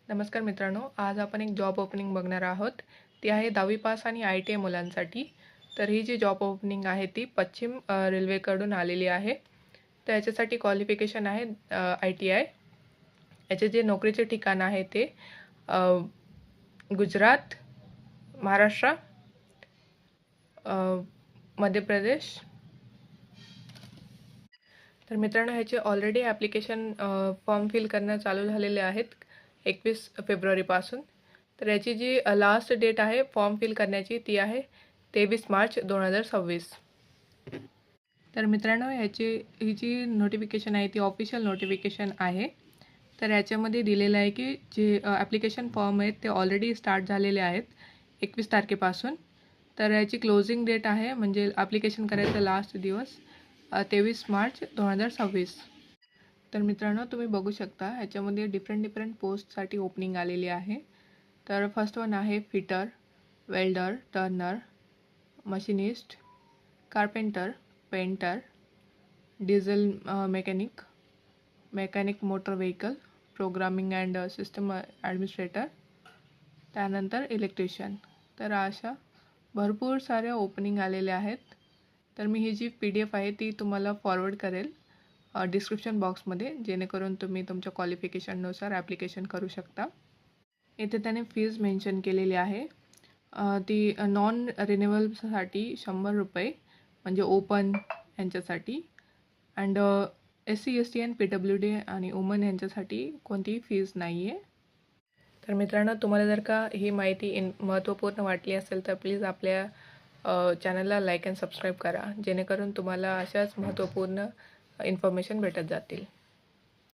नमस्कार मित्रांनो, आज आपण एक जॉब ओपनिंग बघणार आहोत. ती आहे 10वी पास आणि ITI मुलांसाठी. तर ही जी जॉब ओपनिंग आहे ती पश्चिम रेल्वेकडून आलेली आहे. तर याच्यासाठी क्वालिफिकेशन आहे ITI. याचे जे नोकरीचे ठिकाण आहे ते अ, गुजरात, महाराष्ट्र, अ, मध्य प्रदेश. तर मित्रांनो, ह्याचे ऑलरेडी ॲप्लिकेशन फॉर्म फिल करणं चालू झालेले आहेत 21 फेब्रुवारीपासून. तर याची जी लास्ट डेट आहे फॉर्म फिल करण्याची ती आहे 23 मार्च 2026. तर मित्रांनो, ही जी नोटिफिकेशन आहे ती ऑफिशियल नोटिफिकेशन आहे. तर याच्यामध्ये दिलेलं आहे की जे ॲप्लिकेशन फॉर्म आहेत ते ऑलरेडी स्टार्ट झालेले आहेत 21 तारखेपासून. तर याची क्लोजिंग डेट आहे म्हणजे ॲप्लिकेशन करायचा लास्ट दिवस 23 मार्च 2026. तर मित्रांनो, तुम्ही बघू शकता ह्याच्यामध्ये डिफरंट पोस्टसाठी ओपनिंग आलेली आहे. तर फर्स्ट वन आहे fitter, welder, Turner, machinist, carpenter, painter, diesel mechanic motor vehicle, programming and system administrator, त्यानंतर इलेक्ट्रिशियन. तर अशा भरपूर साऱ्या ओपनिंग आलेल्या आहेत. तर मी ही जी PDF आहे ती तुम्हाला फॉरवर्ड करेल डिस्क्रिप्शन बॉक्समध्ये, जेणेकरून तुम्ही तुमच्या क्वालिफिकेशननुसार ॲप्लिकेशन करू शकता. इथे त्याने फीज मेन्शन केलेली आहे. ती नॉन रिन्युएबलसाठी ₹100 म्हणजे ओपन यांच्यासाठी, अँड SC, ST आणि PWD आणि वुमन यांच्यासाठी कोणतीही फीज नाही आहे. तर मित्रांनो, तुम्हाला जर का ही माहिती महत्त्वपूर्ण वाटली असेल तर प्लीज आपल्या चॅनलला लाईक अँड सबस्क्राईब करा, जेणेकरून तुम्हाला अशाच महत्त्वपूर्ण इन्फॉर्मेशन भेटत जातील.